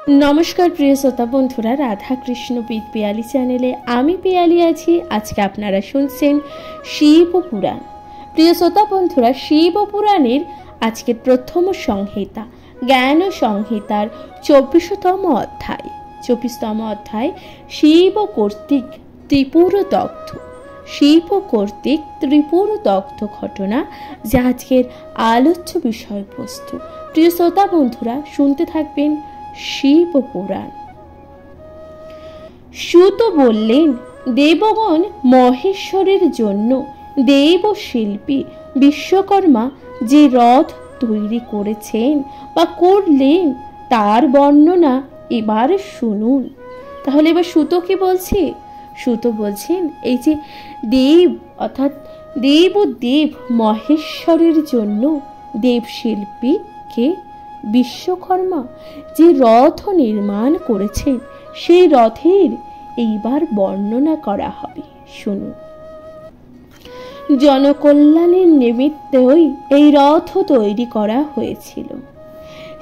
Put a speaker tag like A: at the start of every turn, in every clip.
A: नमस्कार प्रिय श्रोता बंधुरा राधा कृष्ण पीठ पियाली चैनेले आमी पियाली आछि। आज के आपनारा शुनছেন शिव पुराण। प्रिय श्रोता बंधुरा शिव पुराणेर आज के प्रथम संहिता ज्ञान संहितार 24तम अध्याय शिव कर्तृक त्रिपुर दग्ध। शिव कर्तृक त्रिपुर दग्ध घटना जा आजकेर आलोच्य विषय वस्तु। प्रिय श्रोता बंधुरा शुनते थाकबेन शिव पुराण। सूत बोललेन, देवगण महेश्वरेर जन्य देव शिल्पी विश्वकर्मा जे रथ तैरी करेछेन बा करलेन तार वर्णना एबार शुनुन। ताहले एबार सूत कि बोलछे? सूत बोलछेन এই যে देव अर्थात देव महेश्वरेर जन्य देव शिल्पी के विश्वकर्मा যে রথ নির্মাণ করেছেন সেই রথের এইবার বর্ণনা করা হবে, শুনুন। জনকল্যাণের নিমিত্তেই এই রথ তৈরি করা হয়েছিল।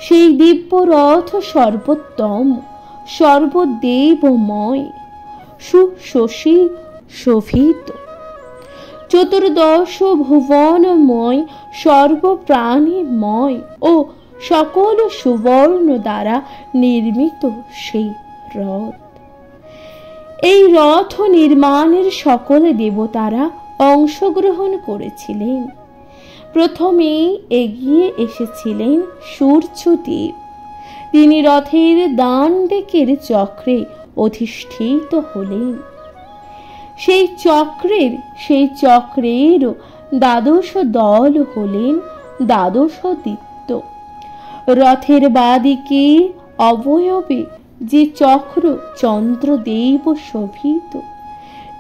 A: সেই দিব্য রথ সর্বোত্তম সর্বদেবময় সুশোষী শোভিত চতুর্দশ ভুবনময় সর্বপ্রাণীময় ও সকল সুবর্ণ দ্বারা নির্মিত সেই রথ। এই রথ নির্মাণের সকল দেবতারা অংশগ্রহণ করেছিলেন। প্রথমে এগিয়ে এসেছিলেন সূর্যদেব। তিনি রথের দাণ্ডেকের চক্রে অধিষ্ঠিত হলেন। সেই চক্রের দ্বাদশ দল হলেন দ্বাদশ দিত্য। রথের বাদিকে অবয়বে যে চক্র চন্দ্রদেব শোভিত,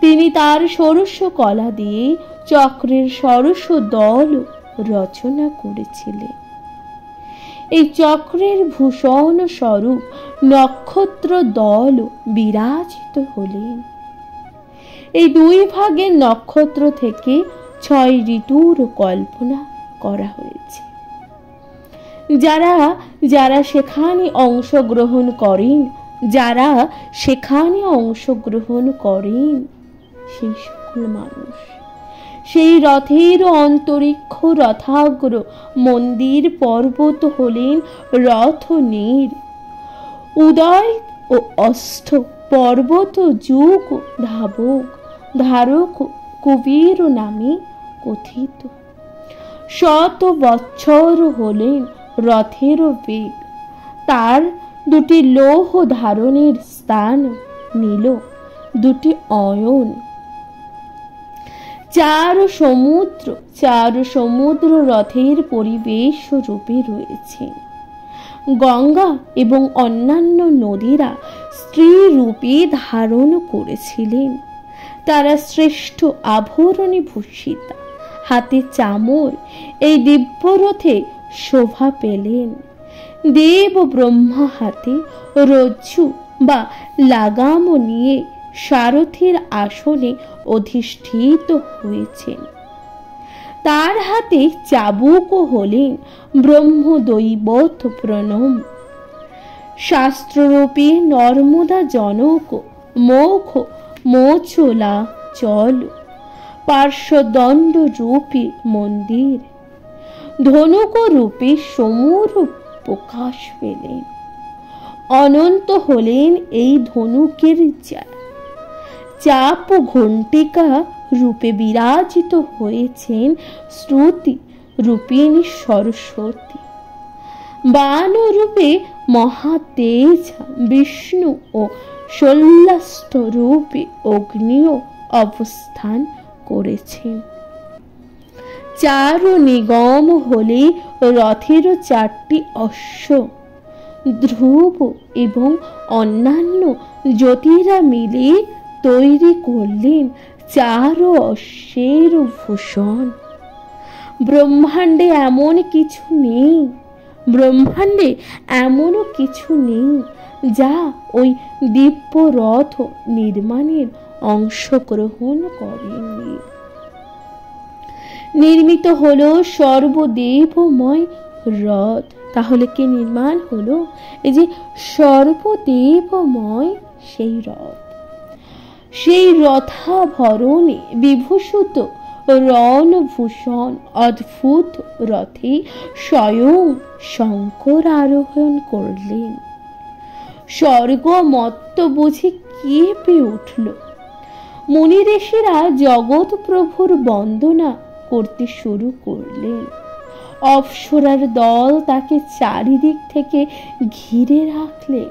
A: তিনি তার ষোড়শ কলা দিয়ে চক্রের ষোড়শ দল রচনা করেছিলেন। এই চক্রের ভূষণ স্বরূপ নক্ষত্র দল বিরাজিত হলেন। এই দুই ভাগের নক্ষত্র থেকে 6 ঋতুর কল্পনা করা হয়েছে। যারা সেখানে অংশগ্রহণ করেন সেই সকল মানুষ সেই রথের অন্তরিক্ষ রথাগ্র মন্দির পর্বত হলেন রথনীর। উদয় ও অস্ত পর্বত যুগ ধারক কুবীর নামে কথিত। 100 বৎসর হলেন রথের বেগ। তার দুটি লৌহ ধারণের স্থান নিল দুটি অয়ন। চার সমুদ্র রথের পরিবেশ রূপে রয়েছে। গঙ্গা এবং অন্যান্য নদীরা স্ত্রী রূপে ধারণ করেছিলেন। তারা শ্রেষ্ঠ আভরণে ভূষিতা, হাতে চামর এই দিব্যরথে শোভা পেলেন। দেব ব্রহ্মা হাতে রজ্জু বা লাগাম নিয়ে সারথীর আসনে অধিষ্ঠিত হয়েছেন। তার হাতে চাবুক হলেন ব্রহ্মদৈবত প্রণব। শাস্ত্ররূপী নর্মদা জনক মোখ মোচলা চল পার্শ্বদণ্ড রূপী মন্দির। ধনুক রূপে সমূর প্রকাশ পেলেন। অনন্ত হলেন এই ধনুকের চাপ ঘণ্টিকা রূপে বিরাজিত হয়েছেন শ্রুতি রূপিণী সরস্বতী। বাণ রূপে মহাতেজ বিষ্ণু ও শল্যাস্ত রূপে অগ্নিও অবস্থান করেছেন। চারু নিগম হলে রথের 4টি অশ্ব, ধ্রুব এবং অন্যান্য জ্যোতিরা মিলে তৈরি করলেন 4 অশ্বের ভূষণ। ব্রহ্মাণ্ডে এমনও কিছু নেই যা ওই দিব্য রথ নির্মাণের অংশগ্রহণ করেনি। निर्मित हलो सर्वदेवमय रथ তাহলে কি নির্মাণ হলো? এই যে সর্বদেবময় সেই রথ, সেই রথাভরণে বিভূষিত রণভূষণ অদ্ভুত রথে স্বয়ং শঙ্কর আরোহণ করলেন। স্বর্গমত্ত বুঝে কেঁপে উঠল। মুনি ঋষিরা জগৎ প্রভুর বন্দনা করতে শুরু করলেন। অপ্সরার দল তাকে চারিদিক থেকে ঘিরে রাখলেন।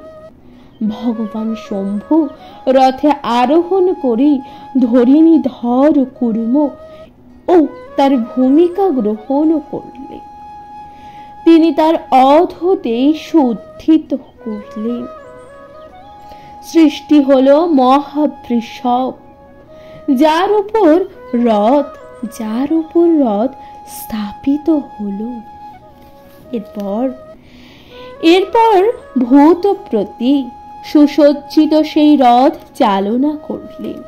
A: ভগবান শম্ভু রথে আরোহণ করে ধরিণী ধর কুর্ম ও তার ভূমিকা গ্রহণ করলেন। তিনি তার অধদেশ উদ্ধৃত করলেন। সৃষ্টি হলো মহাবৃষভ, যার উপর রথ স্থাপিত হলো। এরপর ভূতপ্রতি সুসজ্জিত সেই রথ চালনা করলেন।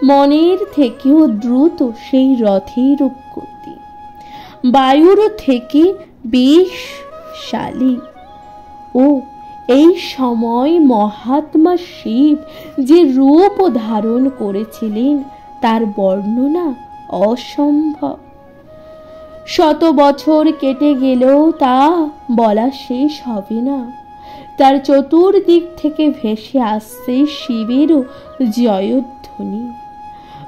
A: মনের থেকেও দ্রুত সেই রথের গতি, বায়ুর থেকে বেশশালী। ও এই সময় মহাত্মা শিব যে রূপ ধারণ করেছিলেন তার বর্ণনা অসম্ভব। শত বছর কেটে গেলেও তা বলা শেষ হবে না। তার চতুর্দিক থেকে ভেসে আসছে শিবেরও জয়ধ্বনি।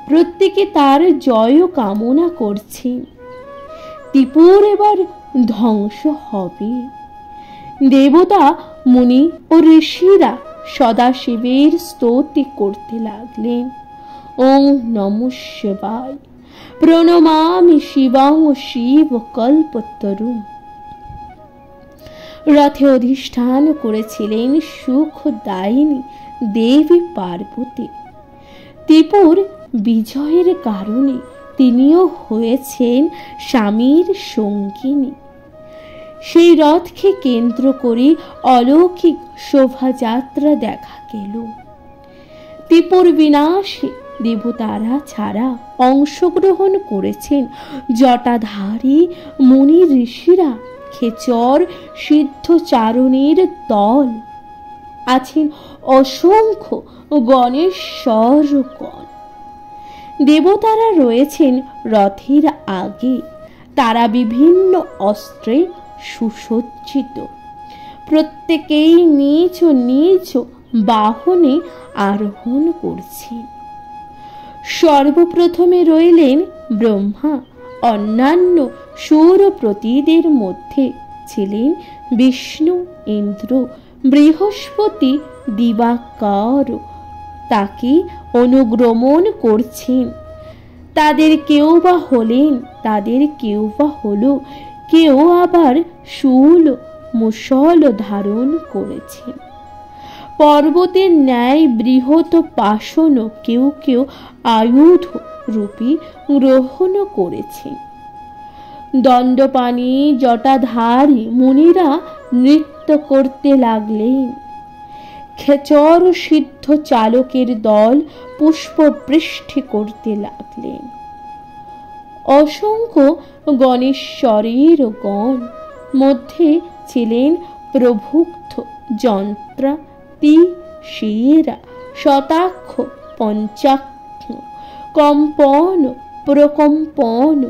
A: প্রত্যেকে তার জয় কামনা করছেন। ত্রিপুর এবার ধ্বংস হবে। দেবতা, মুনি ও ঋষিরা সদাশিবের স্তুতি করতে লাগলেন। ওং নমঃ শিবায়, প্রণমামি শিবং শিব কল্পতরুম। রথে অধিষ্ঠান করেছিলেন সুখদায়িনী দেবী পার্বতী। ত্রিপুর বিজয়ের কারণে তিনিও হয়েছেন স্বামীর সঙ্গিনী। সেই রথকে কেন্দ্র করে অলৌকিক শোভাযাত্রা দেখা গেল। ত্রিপুর বিনাশে দেবতারা ছাড়া অংশগ্রহণ করেছেন জটাধারী মুনি ঋষিরা, খেচর সিদ্ধচারণের দল, আছেন অসংখ্য গণেশ্বরগণ। দেবতারা রয়েছেন রথের আগে। তারা বিভিন্ন অস্ত্রে সুসজ্জিত। প্রত্যেকেই নিজ নিজ বাহনে আরোহণ করছেন। সর্বপ্রথমে রইলেন ব্রহ্মা। অন্যান্য সুরপ্রতিদের মধ্যে ছিলেন বিষ্ণু, ইন্দ্র, বৃহস্পতি, দিবাকর। তাকে অনুগমন করছেন। তাদের কেউ বা হলো, কেউ আবার শূল মুষল ধারণ করেছেন। পর্বতের ন্যায় বৃহৎ পাশন কেউ কেউ আয়ুধ রূপী গ্রহণ করেছেন। দণ্ডপাণি জটাধারী মুনিরা নৃত্য করতে লাগলেন। খেচর সিদ্ধ চালকের দল পুষ্পবৃষ্টি করতে লাগলেন। অসংখ্য গণেশ্বরের গণ মধ্যে ছিলেন প্রভুক্ত যন্ত্রা, তিশিরা, শতাক্ষ, পঞ্চাক্ষ, কম্পন, প্রকম্পন,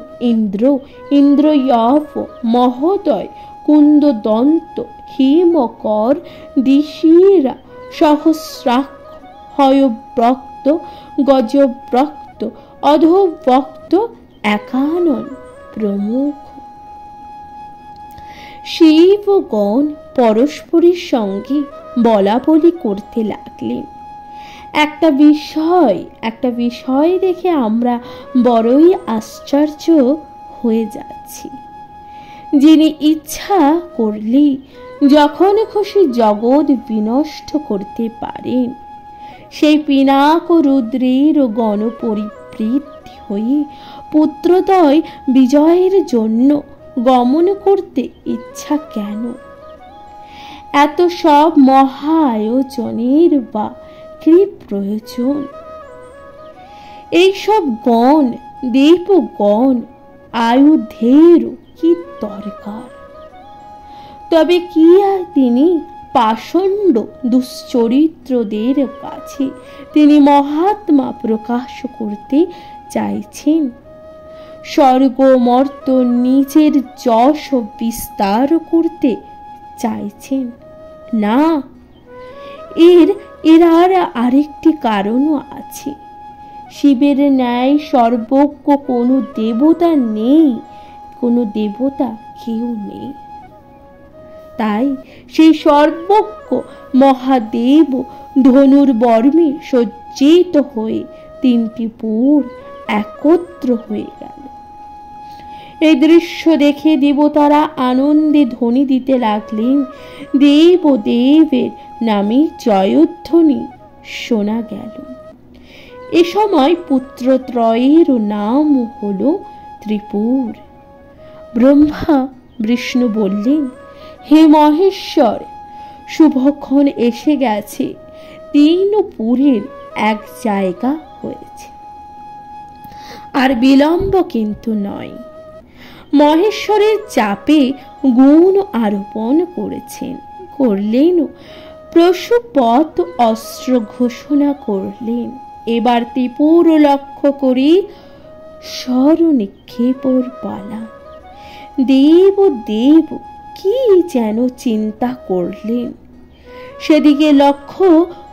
A: ইন্দ্রয়ব, মহোদয়, কুন্দদন্ত, হিমকর, দিশিরা, সহস্রাক্ষ, হয়ব্রক্ত, গজব্রক্ত, অধোবক্ত, একানন প্রমুখ। শিবগণ পরস্পরের সঙ্গে বলা বলি করতে লাগলেন। একটা বিষয় দেখে আমরা বড়ই আশ্চর্য হয়ে যাচ্ছি। যিনি ইচ্ছা করলে যখন খুশি জগৎ বিনষ্ট করতে পারেন, সেই পিনাক রুদ্রের গণপরিবৃত্তি হয়ে পুত্রদয় বিজয়ের জন্য গমন করতে ইচ্ছা কেন? এত সব মহা আয়োজনের বা কি প্রয়োজন? এইসব গণ, দেবগণ, আয়ুধের কি দরকার? তবে কি আর তিনি পাষণ্ড দুশ্চরিত্রদের কাছে তিনি মহাত্মা প্রকাশ করতে চাইছেন? স্বর্গ মর্ত নিজের যশ বিস্তার করতে চাইছেন? না, এর আর আরেকটি কারণও আছে। শিবের ন্যায় সর্বজ্ঞ কোনো দেবতা নেই, কোনো দেবতা কেউ নেই। তাই সেই সর্বজ্ঞ মহাদেব ধনুর বর্মে সজ্জিত হয়ে তিনটি পুর একত্র হয়ে গেল। এই দৃশ্য দেখে দেবতারা আনন্দে ধ্বনি দিতে লাগলেন। দেব দেবের নামে জয়ধ্বনি শোনা গেল। এ সময় পুত্রত্রয়ের নাম হলো ত্রিপুর। ব্রহ্মা বিষ্ণু বললেন, হে মহেশ্বর, শুভক্ষণ এসে গেছে, তিন পুরের এক জায়গা হয়েছে, আর বিলম্ব কিন্তু নয়। মহেশ্বরের চাপে গুণ আরোপণ করলেন, পশুপথ অস্ত্র ঘোষণা করলেন। এবার ত্রিপুর লক্ষ্য করি স্বরনিক্ষেপর পালা। দেব দেব কি যেন চিন্তা করলেন। সেদিকে লক্ষ্য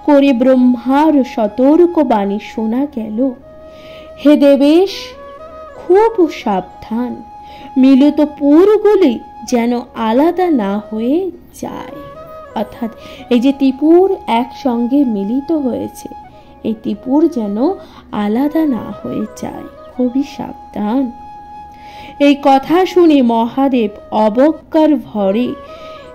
A: করে ব্রহ্মার সতর্ক বাণী শোনা গেল, হে দেবেশ, খুব সাবধান, মিলিত পুরগুলি যেন আলাদা না হয়ে যায়। অর্থাৎ এই যে ত্রিপুর একসঙ্গে মিলিত হয়েছে, এই ত্রিপুর যেন আলাদা না হয়ে যায়, খুবই সাবধান। এই কথা শুনে মহাদেব অবজ্ঞার ভরে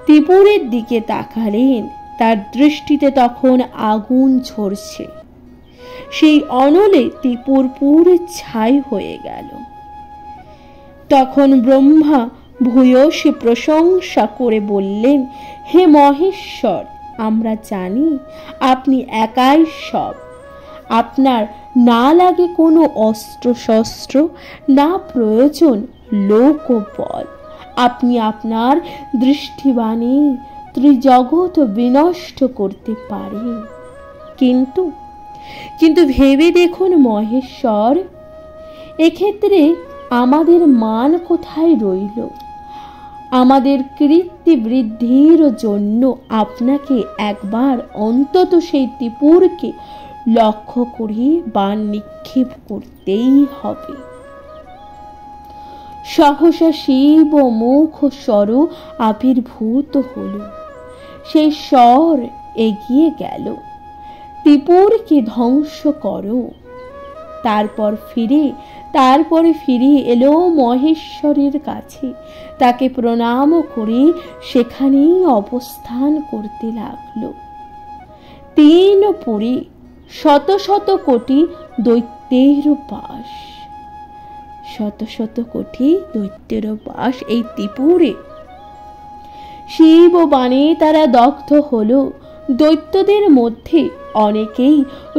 A: ত্রিপুরের দিকে তাকালেন। তার দৃষ্টিতে তখন আগুন ঝরছে। সেই অনলে ত্রিপুর পুরে ছাই হয়ে গেল। তখন ব্রহ্মা ভূয়সী প্রশংসা করে বললেন, হে মহেশ্বর, আমরা জানি আপনি একাই সব। আপনার না লাগে কোনো অস্ত্র শস্ত্র, না প্রয়োজন লোক বল। আপনি আপনার দৃষ্টিবাণী ত্রিজগৎ বিনষ্ট করতে পারেন। কিন্তু ভেবে দেখুন মহেশ্বর, এক্ষেত্রে আমাদের মান কোথায় রইল? আমাদের কীর্তি বৃদ্ধির জন্য আপনাকে একবার অন্তত সেই ত্রিপুরকে লক্ষ্য করে বাণ নিক্ষেপ করতেই হবে। সহসা শিব মুখ স্বর আবির্ভূত হল। সেই স্বর এগিয়ে গেল, ত্রিপুরকে ধ্বংস করো। তারপরে ফিরে এলো মহেশ্বরের কাছে। তাকে প্রণাম করে সেখানেই অবস্থান করতে লাগলো। তিন পুরে শত শত কোটি দৈত্যের বাস, শত শত কোটি দৈত্যের বাস এই ত্রিপুরে। শিব বাণে তারা দগ্ধ হলো। দৈত্যদের মধ্যে অনেকেই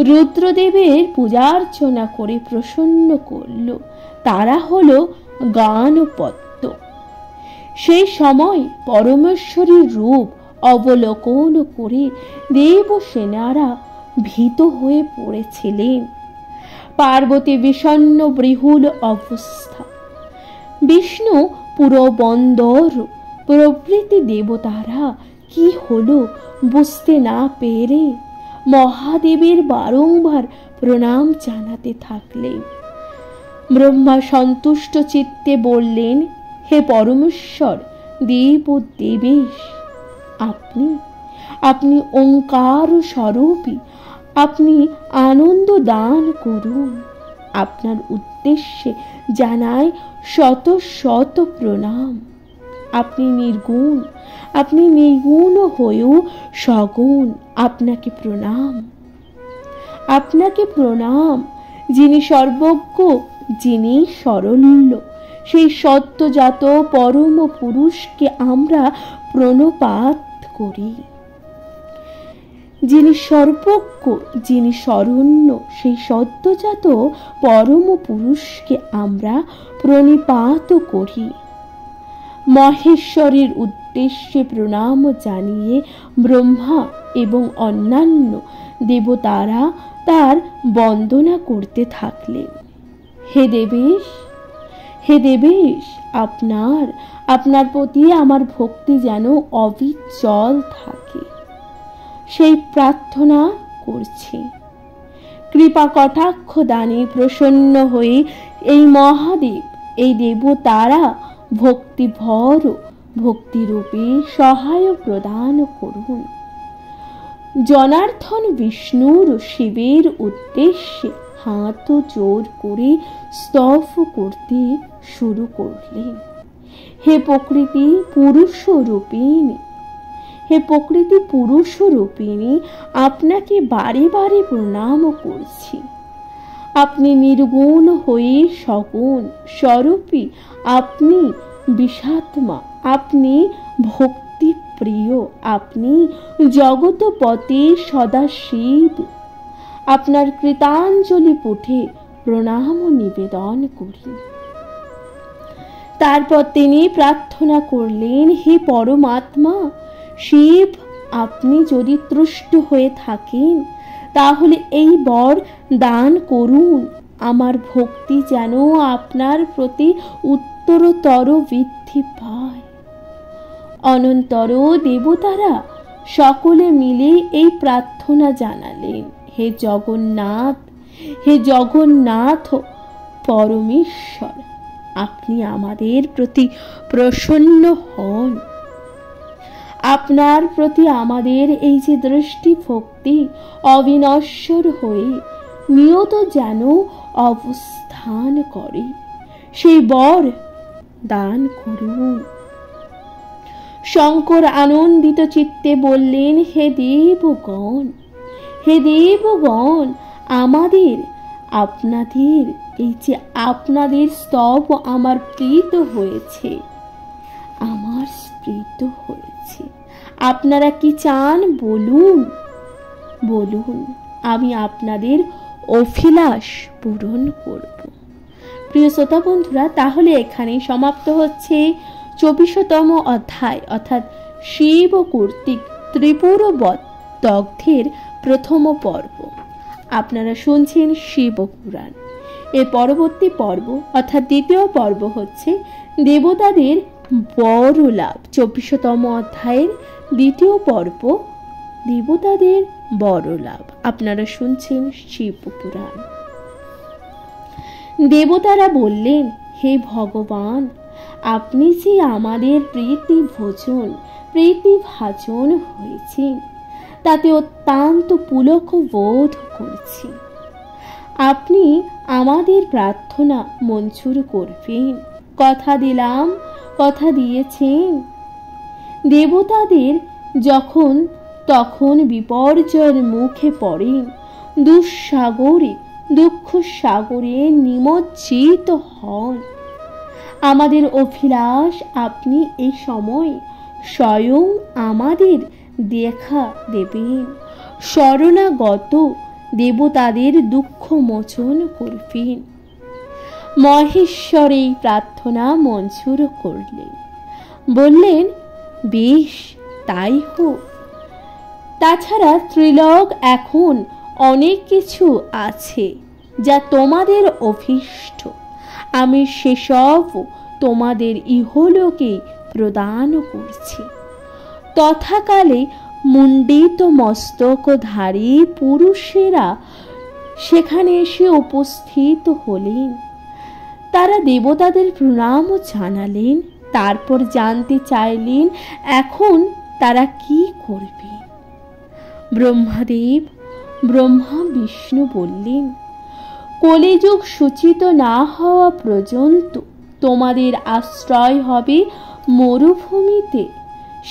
A: রুদ্রদেবের পূজার্চনা করে প্রসন্ন করল। তারা হলো গানপত্য। সেই সময় পরমেশ্বরীর রূপ অবলোকন করে দেবসেনারা ভীত হয়ে পড়েছিলেন। পার্বতী বিষণ্ণ বৃহুল অবস্থা, বিষ্ণু পুরো বন্দর প্রভৃতি দেবতারা কি হলো বুঝতে না পেরে মহাদেবের বারংবার প্রণাম জানাতে থাকলেন। ব্রহ্মা সন্তুষ্ট চিত্তে বললেন, হে পরমেশ্বর, দেব দেবেশ, আপনি ওঙ্কার স্বরূপী, আপনি আনন্দ দান করুন। আপনার উদ্দেশ্যে জানাই শত শত প্রণাম। আপনি নির্গুণ হয়েও সগুণ। আপনাকে প্রণাম, যিনি সর্বজ্ঞ, যিনি সরল্য, সেই সত্যজাত পরম পুরুষকে আমরা প্রণপাত করি। যিনি সর্বজ্ঞ, যিনি শরণ্য, সেই সত্যজাত পরম পুরুষকে আমরা প্রণিপাত করি। মহেশ্বরের উদ্দেশ্যে উদ্দেশ্যে প্রণাম জানিয়ে ব্রহ্মা এবং অন্যান্য দেবতারা তার বন্দনা করতে থাকলেন। হে দেবেশ, হে দেবেশ, আপনার প্রতি আমার ভক্তি যেন অবিচল থাকে, সেই প্রার্থনা করছি। কৃপা কটাক্ষ দানে প্রসন্ন হয়ে এই মহাদেব, এই দেবতারা ভক্তিভর ভক্তিরূপে সহায় প্রদান করুন। জনার্দন বিষ্ণুর শিবের উদ্দেশ্যে হাত জোর করে স্তব করতে শুরু করলেন। হে প্রকৃতি পুরুষ রূপিণী, হে প্রকৃতি পুরুষ রূপিণী, আপনাকে বারে বারে প্রণাম করছি। আপনি নির্গুণ হয়ে সগুণ স্বরূপী, আপনি বিষাত্মা, আপনি ভক্তি প্রিয়, আপনি জগৎপতি সদাশিব। আপনার কৃতাঞ্জলি পুঠে প্রণাম নিবেদন করি। তারপর তিনি প্রার্থনা করলেন, হে পরমাত্মা শিব, আপনি যদি তুষ্ট হয়ে থাকেন তাহলে এই বর দান করুন, আমার ভক্তি যেন আপনার প্রতি উত্তরতর বৃদ্ধি পায়। অনন্তর দেবতারা সকলে মিলে এই প্রার্থনা জানালেন, হে জগন্নাথ, হে জগন্নাথ পরমেশ্বর, আপনি আমাদের প্রতি প্রসন্ন হন। আপনার প্রতি আমাদের এই যে দৃষ্টি ভক্তি অবিনশ্বর হয়ে নিয়ত যেন অবস্থান করে, সেই বর দান করুন। শঙ্কর আনন্দিত চিত্তে বললেন, হে দেবগণ, হে দেবগণ, আপনাদের এই যে আপনাদের স্তব আমার প্রীত হয়েছে, আমার প্রীত হয়েছে। আপনারা কি চান বলুন, বলুন, আমি আপনাদের অভিলাষ পূরণ করব। প্রিয় শ্রোতা বন্ধুরা, তাহলে এখানেই সমাপ্ত হচ্ছে 24তম অধ্যায় অর্থাৎ শিব কর্তৃক ত্রিপুর দগ্ধের প্রথম পর্ব। আপনারা শুনছেন শিব পুরাণ। এর পরবর্তী পর্ব অর্থাৎ দ্বিতীয় পর্ব হচ্ছে দেবতাদের বড় লাভ। 24তম অধ্যায়ের দ্বিতীয় পর্ব, দেবতাদের বড় লাভ। আপনারা শুনছেন শিব পুরাণ। দেবতারা বললেন, হে ভগবান, আপনি যে আমাদের প্রীতিভাজন হয়েছেন তাতে অত্যন্ত পুলক বোধ করছি। আপনি আমাদের প্রার্থনা মঞ্জুর করবেন, কথা দিলাম, কথা দিয়েছেন। দেবতাদের যখন তখন বিপর্যয়ের মুখে পড়েন, দুঃসাগরে দুঃখ সাগরে নিমজ্জিত হন। আমাদের অভিলাষ আপনি এই সময় স্বয়ং আমাদের দেখা দেবেন, শরণাগত দেবতাদের দুঃখ মোচন করবেন। মহেশ্বর এই প্রার্থনা মঞ্জুর করলেন, বললেন, বেশ, তাই হোক। তাছাড়া ত্রিলোক এখন অনেক কিছু আছে যা তোমাদের অভীষ্ট, আমি সেসব তোমাদের ইহলোকে প্রদান করছি। তথাকালে মুণ্ডিত মস্তকধারী পুরুষেরা সেখানে এসে উপস্থিত হলেন। তারা দেবতাদের প্রণাম জানালেন, তারপর জানতে চাইলেন এখন তারা কি করবে। ব্রহ্মা বিষ্ণু বললেন, কলিযুগ সূচিত না হওয়া পর্যন্ত তোমাদের আশ্রয় হবে মরুভূমিতে,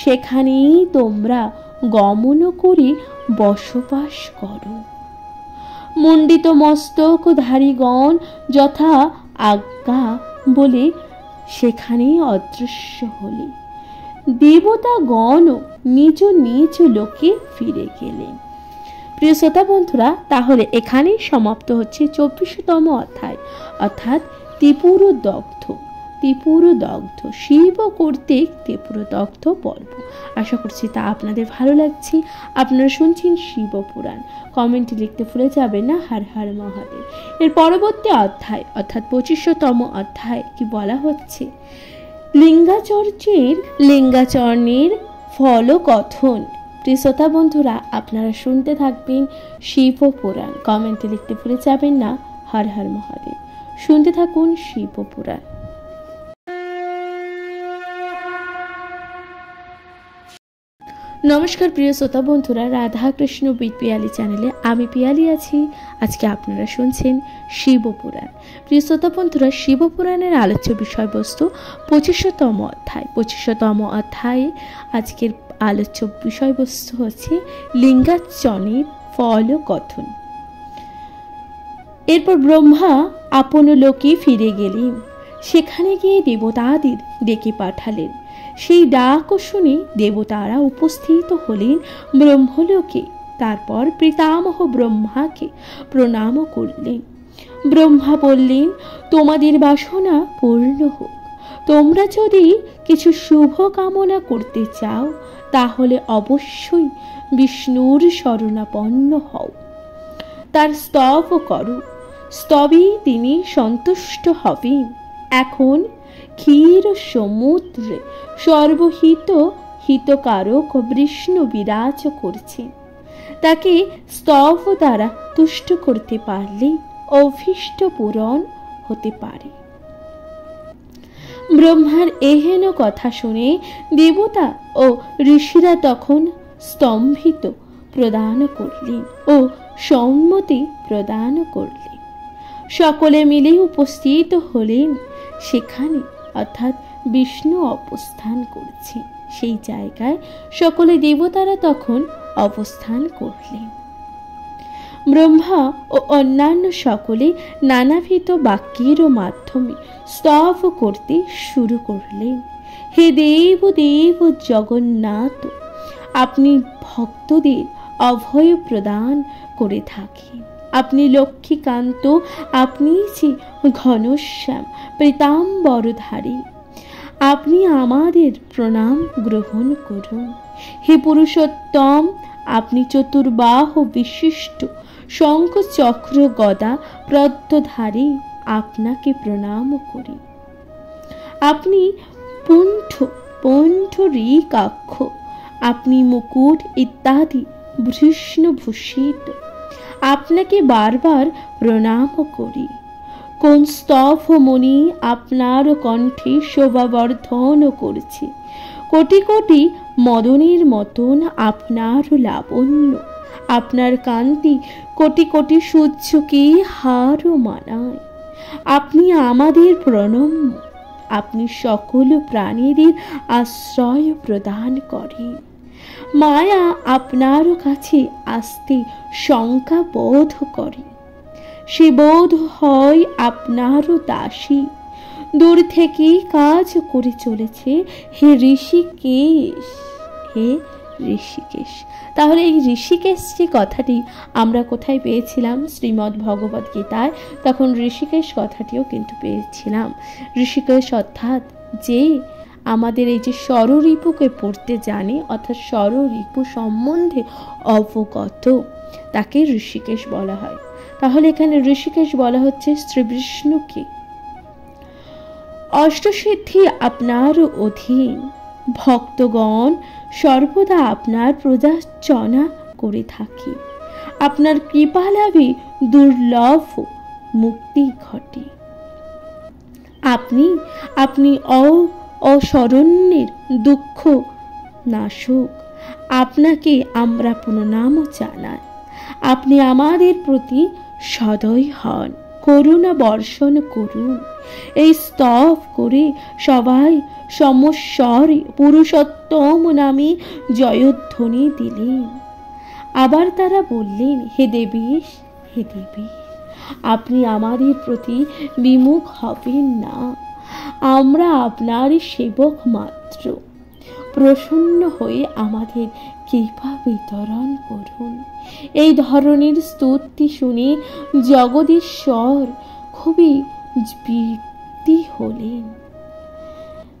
A: সেখানেই তোমরা গমন করে বসবাস করো। মুণ্ডিত মস্তকধারীগণ যথা আজ্ঞা বলে সেখানে অদৃশ্য হলে দেবতাগণ নিজ নিজ লোকে ফিরে গেলেন। প্রিয় শ্রোতা বন্ধুরা, তাহলে এখানেই সমাপ্ত হচ্ছে 24তম অধ্যায় অর্থাৎ ত্রিপুর দগ্ধ। ত্রিপুর দগ্ধ, শিব কর্তৃক ত্রিপুর দগ্ধ পর্ব। আশা করছি তা আপনাদের ভালো লাগছে। আপনারা শুনছেন শিব পুরাণ। কমেন্টে লিখতে ভুলে যাবেন না হর হর মহাদেব। এর পরবর্তী অধ্যায় অর্থাৎ 25তম অধ্যায় কি বলা হচ্ছে, লিঙ্গাচরণের ফল কথন। প্রিয় শ্রোতা বন্ধুরা, আপনারা শুনতে থাকবেন শিব পুরাণ। কমেন্টে লিখতে ভুলে যাবেন না হর হর মহাদেব। শুনতে থাকুন শিব পুরাণ। নমস্কার প্রিয় শ্রোতা বন্ধুরা, রাধা কৃষ্ণ বিদ পিয়ালি চ্যানেলে আমি পিয়ালি আছি। আজকে আপনারা শুনছেন শিব পুরাণ। প্রিয় শ্রোতা বন্ধুরা, শিব পুরাণের আলোচ্য বিষয়বস্তু 25তম অধ্যায়। 25তম অধ্যায়ে আজকের আলোচ্য বিষয়বস্তু হচ্ছে লিঙ্গাচরণের ফল কথন। এরপর ব্রহ্মা আপন লোকে ফিরে গেলেন। সেখানে গিয়ে দেবতাদের ডেকে পাঠালেন। সেই ডাক শুনে দেবতারা উপস্থিত হলেন ব্রহ্মলোকে। তারপর পিতামহ ব্রহ্মাকে প্রণাম করলেন। ব্রহ্মা বললেন, তোমাদের বাসনা পূর্ণ হোক। তোমরা যদি কিছু শুভ কামনা করতে চাও তাহলে অবশ্যই বিষ্ণুর শরণাপন্ন হও, তার স্তব করো। স্তবেই তিনি সন্তুষ্ট হবেন। এখন ক্ষীর সমুদ্রে সর্বহিত হিতকারক বিষ্ণু বিরাজ করছেন। তাকে স্তব দ্বারা তুষ্ট করতে পারলে অভীষ্ট পূরণ হতে পারে। ব্রহ্মার এহেন কথা শুনে দেবতা ও ঋষিরা তখন স্তম্ভিত প্রদান করলেন ও সম্মতি প্রদান করলেন। সকলে মিলে উপস্থিত হলেন সেখানে, অর্থাৎ বিষ্ণু অবস্থান করছেন সেই জায়গায় সকলে দেবতারা তখন অবস্থান করলেন। ব্রহ্মা ও অন্যান্য সকলে নানাবিধ বাক্যের মাধ্যমে স্তব করতে শুরু করলেন। হে দেব দেব জগন্নাথ, আপনি ভক্তদের অভয় প্রদান করে থাকেন। আপনি লক্ষ্মীকান্ত, আপনি যে ঘনশ্যাম পীতাম্বরধারী, আপনি আমাদের প্রণাম গ্রহণ করুন। হে পুরুষোত্তম, আপনি চতুর্বাহ বিশিষ্ট শঙ্খ চক্র গদা প্রদ্যধারী, আপনাকে প্রণাম করি। আপনি পুণ্ঠরিকাক্ষ, আপনি মুকুট ইত্যাদি ভূষিত, আপনাকে বারবার প্রণাম করি। কোন স্তব মণি আপনার কণ্ঠে শোভাবর্ধন করছে। কোটি কোটি মদনের মতন আপনার লাবণ্য, আপনার কান্তি কোটি কোটি সূর্যকে হার মানায়। আপনি আমাদের প্রণম্য, আপনি সকল প্রাণীদের আশ্রয় প্রদান করেন। মায়া আপনার কাছে আসতে শঙ্কা বোধ করে, সে বোধ হয় আপনারও দাসী, দূর থেকে কাজ করে চলেছে। হে ঋষিকেশ, হে ঋষিকেশ। তাহলে এই ঋষিকেশ যে কথাটি আমরা কোথায় পেয়েছিলাম? শ্রীমদ্ ভগবদ গীতায়। তখন ঋষিকেশ কথাটিও কিন্তু পেয়েছিলাম। ঋষিকেশ অর্থাৎ যে আমাদের এই যে ষড়রিপুকে পড়তে জানে, অর্থাৎ ষড়রিপু সম্বন্ধে অবগত, তাকে ঋষিকেশ বলা হয়। তাহলে এখানে ঋষিকেশ বলা হচ্ছে শ্রী বিষ্ণুকে। অষ্টসিদ্ধি আপনার অধীন, ভক্তগণ সর্বদা আপনার পূজার্চনা করে থাকি। আপনার কৃপা লাভে দুর্লভ মুক্তি ঘটে। আপনি অশরণ্যের দুঃখ নাশক, আপনাকে আমরা প্রণাম জানাই। আপনি আমাদের প্রতি সদয় হন, করুণা বর্ষণ করুন। এই স্তব করে সবাই সমস্বরে পুরুষোত্তম নামে জয়ধ্বনি দিলেন। আবার তারা বললেন, হে দেবীশ, হে দেবী, আপনি আমাদের প্রতি বিমুখ হবেন না। আমরা আপনার সেবক মাত্র। প্রসন্ন হয়ে আমাদের কৃপা বিতরণ করুন। এই ধরনের স্তুতি শুনে জগদীশ্বর খুবই বিরক্তি হলেন।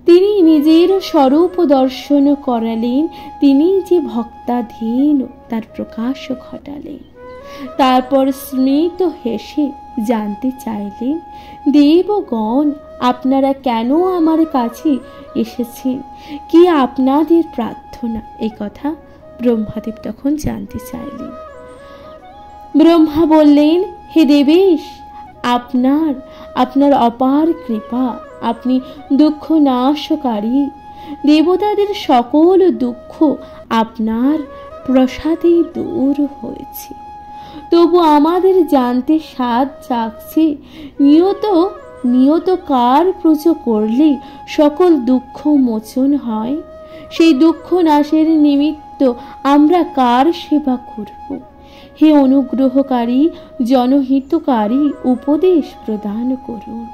A: তিনি নিজের স্বরূপ দর্শন করালেন, তিনি যে ভক্তাধীন তার প্রকাশ ঘটালেন। তারপর স্মিত হেসে জানতে চাইলেন, দেবগণ আপনারা কেন আমার কাছে এসেছেন, কি আপনাদের প্রার্থনা? এই কথা ব্রহ্মাদেব তখন জানতে চাইলেন। ব্রহ্মা বললেন, হে দেবেশ, আপনার অপার কৃপা, আপনি দুঃখ নাশকারী। দেবতাদের সকল দুঃখ আপনার প্রসাদেই দূর হয়েছে। তবু আমাদের জানতে স্বাদ জাগছে, নিয়ত কার পুজো করলে সকল দুঃখ মোচন হয়? সেই দুঃখ নাশের নিমিত্ত আমরা কার সেবা করব? হে অনুগ্রহকারী, জনহিতকারী, উপদেশ প্রদান করুন।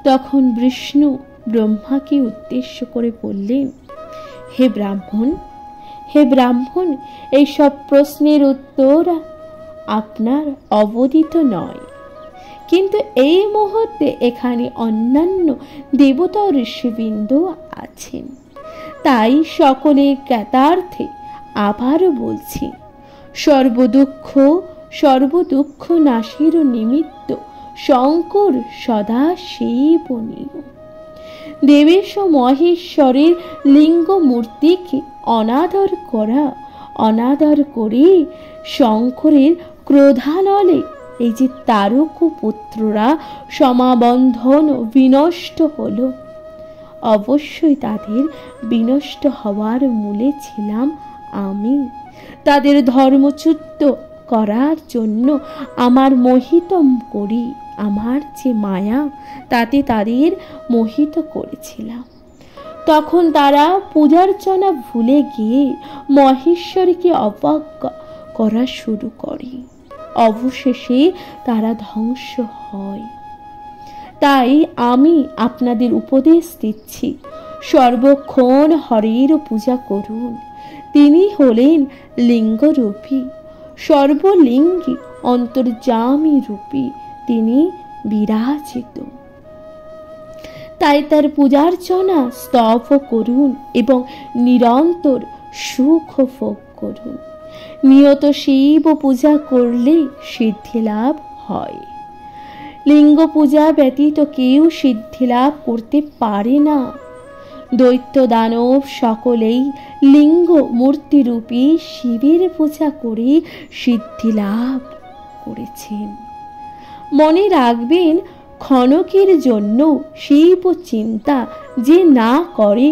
A: তখন বিষ্ণু ব্রহ্মাকে উদ্দেশ্য করে বললেন, হে ব্রাহ্মণ, এই সব প্রশ্নের উত্তর আপনার অবদিত নয়, কিন্তু এই মুহূর্তে এখানে অন্যান্য দেবতা ও ঋষিবৃন্দ আছেন, তাই সকলের জ্ঞাতার্থে আবারও বলছি, সর্বদুঃখ নাশের নিমিত্ত শঙ্কর সদা সেবনীয়। দেবেশ ও মহেশ্বরের লিঙ্গ মূর্তিকে অনাদর করে শঙ্করের ক্রোধানলে এই যে তারক পুত্ররা সমাবন্ধন বিনষ্ট হলো, অবশ্যই তাদের বিনষ্ট হওয়ার মূলে ছিলাম আমি। তাদের ধর্মচ্যুত করার জন্য আমার মোহিতম করি, আমার যে মায়া, তাতে তাদের মোহিত করেছিলাম। তখন তারা পূজার্চনা ভুলে গিয়ে মহেশ্বরকে অবজ্ঞা করা শুরু করে, অবশেষে তারা ধ্বংস হয়। তাই আমি আপনাদের উপদেশ দিচ্ছি, সর্বক্ষণ হরের পূজা করুন। তিনি হলেন লিঙ্গরূপী, সর্বলিঙ্গী অন্তর্যামী রূপী, তিনি বিরাজিত। তাই তার পূজার্চনা স্তব করুন এবং নিরন্তর সুখ ভোগ করুন। নিয়ত শিব পূজা করলে সিদ্ধি লাভ হয়। লিঙ্গ পূজা ব্যতীত কেউ সিদ্ধি লাভ করতে পারে না। দৈত্য দানব সকলেই লিঙ্গ মূর্তিরূপী শিবের পূজা করে সিদ্ধি লাভ করেছেন। মনে রাখবেন, ক্ষণকের জন্য শিব চিন্তা যে না করে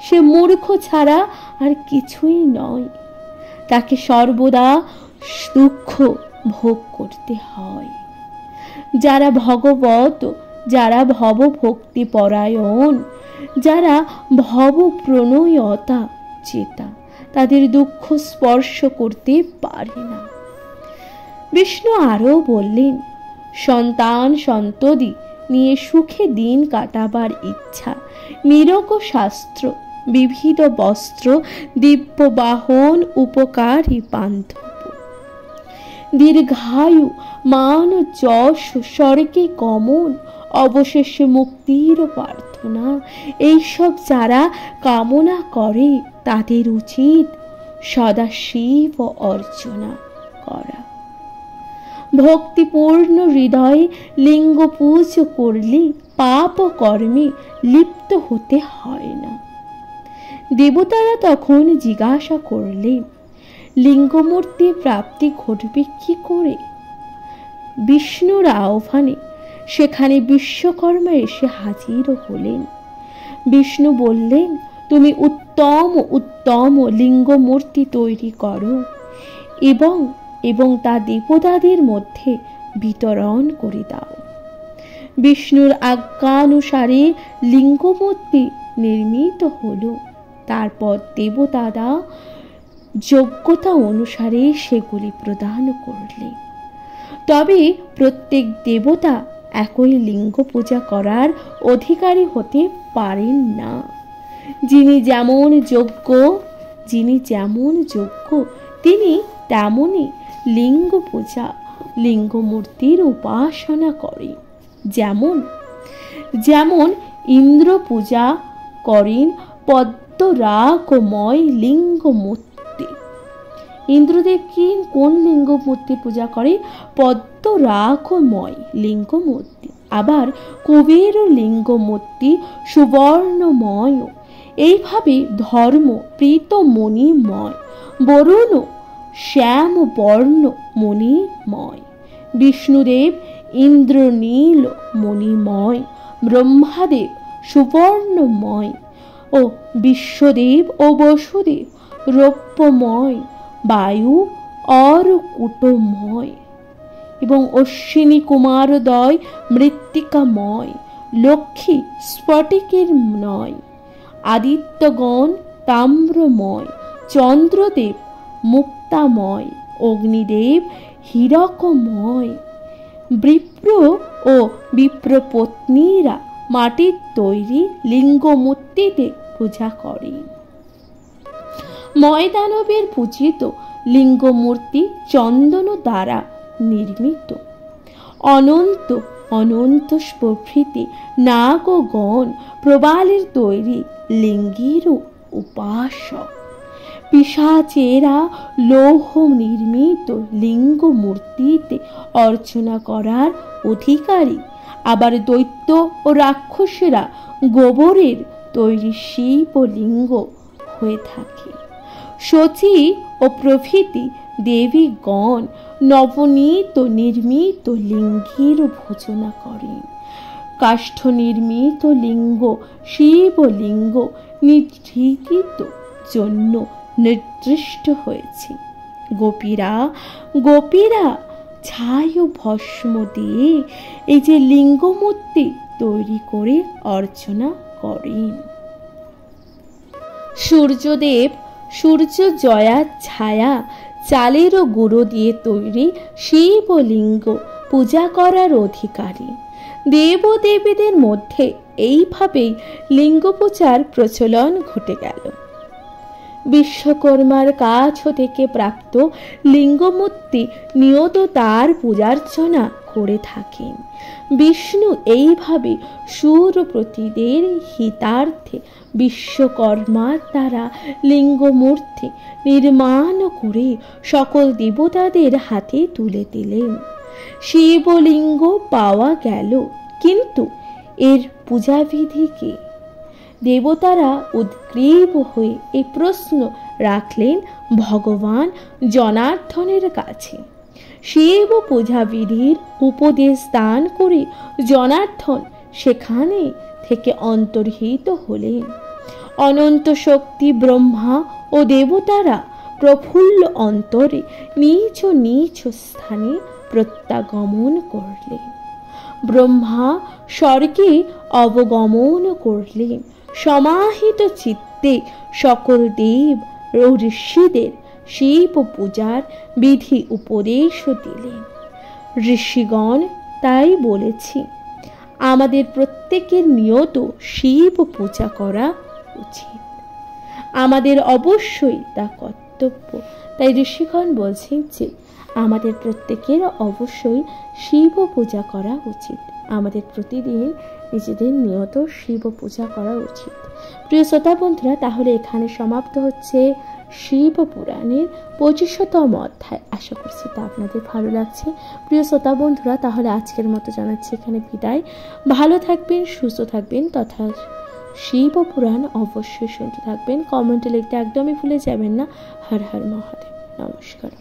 A: সে মূর্খ ছাড়া আর কিছুই নয়। তাকে সর্বদা দুঃখ ভোগ করতে হয়। যারা ভগবত, যারা ভবভক্তি পরায়ণ, যারা ভব প্রণয়তা চেতা, তাদের দুঃখ স্পর্শ করতে পারে না। বিষ্ণু আরও বললেন, সন্তান সন্ততি নিয়ে সুখে দিন কাটাবার ইচ্ছা, নিরোগ শাস্ত্র, বিবিধ বস্ত্র, দিব্য বাহন উপকারী বান্ধব, দীর্ঘায়ু, মান, যশ, স্বর্গে গমন, অবশেষে মুক্তির প্রার্থনা, এইসব যারা কামনা করে তাদের উচিত সদা শিব অর্চনা করা। ভক্তিপূর্ণ হৃদয়ে লিঙ্গ পুজো করলে পাপ কর্মে লিপ্ত হতে হয় না। দেবতারা তখন জিজ্ঞাসা করলেন, লিঙ্গমূর্তি প্রাপ্তি ঘটবে কি করে? বিষ্ণুর আহ্বানে সেখানে বিশ্বকর্মা এসে হাজির হলেন। বিষ্ণু বললেন, তুমি উত্তম লিঙ্গমূর্তি তৈরি করো এবং তা দেবতাদের মধ্যে বিতরণ করে দাও। বিষ্ণুর আজ্ঞানুসারে লিঙ্গমূর্তি নির্মিত হলো। তারপর দেবতারা যোগ্যতা অনুসারে সেগুলি প্রদান করলেন। তবে প্রত্যেক দেবতা একই লিঙ্গ পূজা করার অধিকারী হতে পারেন না। যিনি যেমন যোগ্য তিনি তেমনই লিঙ্গ পূজা, লিঙ্গমূর্তির উপাসনা করে। যেমন ইন্দ্র পূজা করেন পদ্মরাগময় লিঙ্গ মূর্তি। ইন্দ্রদেব কি কোন লিঙ্গ মূর্তি পূজা করে? পদ্মরাগময় লিঙ্গ মূর্তি। আবার কুবের লিঙ্গ মূর্তি সুবর্ণময়। এইভাবে ধর্ম প্রীত মণিময়, বরুণ শ্যাম বর্ণ মণিময়। বিষ্ণুদেব ইন্দ্রনীল মণিময়, ব্রহ্মাদেব সুবর্ণময় ও বিশ্বদেব ও বসুদেব রৌপ্যময়, বায়ু অরকুটময় এবং অশ্বিনী কুমারোদয় মৃত্তিকাময়, লক্ষ্মী স্ফটিকের নয়, আদিত্যগণ তাম্রময়, চন্দ্রদেব মুক্তাময়, অগ্নিদেব হীরকময়। বিপ্র ও বিপ্রপত্নীরা মাটির তৈরি লিঙ্গ মূর্তিতে পূজা করেন। ময়দানবের পূজিত লিঙ্গ মূর্তি চন্দন দ্বারা নির্মিত। অনন্ত অনন্ত প্রভৃতি নাগগণ প্রবালের তৈরি লিঙ্গের উপাসক। পিশাচেরা লৌহ নির্মিত লিঙ্গ মূর্তিতে অর্চনা করার অধিকারী। আবার দৈত্য ও রাক্ষসেরা গোবরের তৈরি শিবলিঙ্গ হয়ে থাকে। শচী ও প্রভৃতি দেবীগণ নবনীত নির্মিত লিঙ্গের ভোজনা করেন। কাষ্ঠ নির্মিত লিঙ্গ শিবলিঙ্গ নির্ধারিত জন্য নির্দিষ্ট হয়েছে। গোপীরা ছাই ও ভস্ম দিয়ে এই যে লিঙ্গ মূর্তি তৈরি করে অর্চনা করেন। সূর্যদেব সূর্য জয়া ছায়া চালের ও গুঁড়ো দিয়ে তৈরি শিবলিঙ্গ পূজা করার অধিকারী। দেবদেবীদের মধ্যে এইভাবেই লিঙ্গ পূজার প্রচলন ঘটে গেল। বিশ্বকর্মার কাছ থেকে প্রাপ্ত লিঙ্গমূর্তি নিয়ত তার পূজার্চনা করে থাকেন। বিষ্ণু এইভাবে সুরপতিদের হিতার্থে বিশ্বকর্মার দ্বারা লিঙ্গমূর্তি নির্মাণ করে সকল দেবতাদের হাতে তুলে দিলেন। শিবলিঙ্গ পাওয়া গেল, কিন্তু এর পূজাবিধি কি? দেবতারা উদ্গ্রীব হয়ে এই প্রশ্ন রাখলেন ভগবান জনার্দনের কাছে। শিব পূজাবিধির উপদেশ দান করে জনার্দন সেখানে থেকে অন্তর্হিত হলেন। অনন্ত শক্তি ব্রহ্মা ও দেবতারা প্রফুল্ল অন্তরে নিজ নিজ স্থানে প্রত্যাগমন করলেন। ব্রহ্মা স্বর্গে অবগমন করলেন। সমাহিত চিত্তে সকল দেব ও ঋষিদের শিব পূজার বিধি উপদেশ দিলেন। ঋষিগণ তাই বলেছি, আমাদের প্রত্যেকের নিয়ত শিব পূজা করা উচিত, আমাদের অবশ্যই তা কর্তব্য। তাই ঋষিগণ বলছেন যে আমাদের প্রত্যেকের অবশ্যই শিব পূজা করা উচিত, আমাদের প্রতিদিন নিজেদের নিয়ত শিব পূজা করা উচিত। প্রিয় শ্রোতা বন্ধুরা, তাহলে এখানে সমাপ্ত হচ্ছে শিব পুরাণের 25তম অধ্যায়। আশা করছি তা আপনাদের ভালো লাগছে। প্রিয় শ্রোতা বন্ধুরা, তাহলে আজকের মতো জানাচ্ছি এখানে বিদায়। ভালো থাকবেন, সুস্থ থাকবেন, তথা শিব পুরাণ অবশ্যই শুনতে থাকবেন। কমেন্টে লিখতে একদমই ভুলে যাবেন না। হর হর মহাদেব। নমস্কার।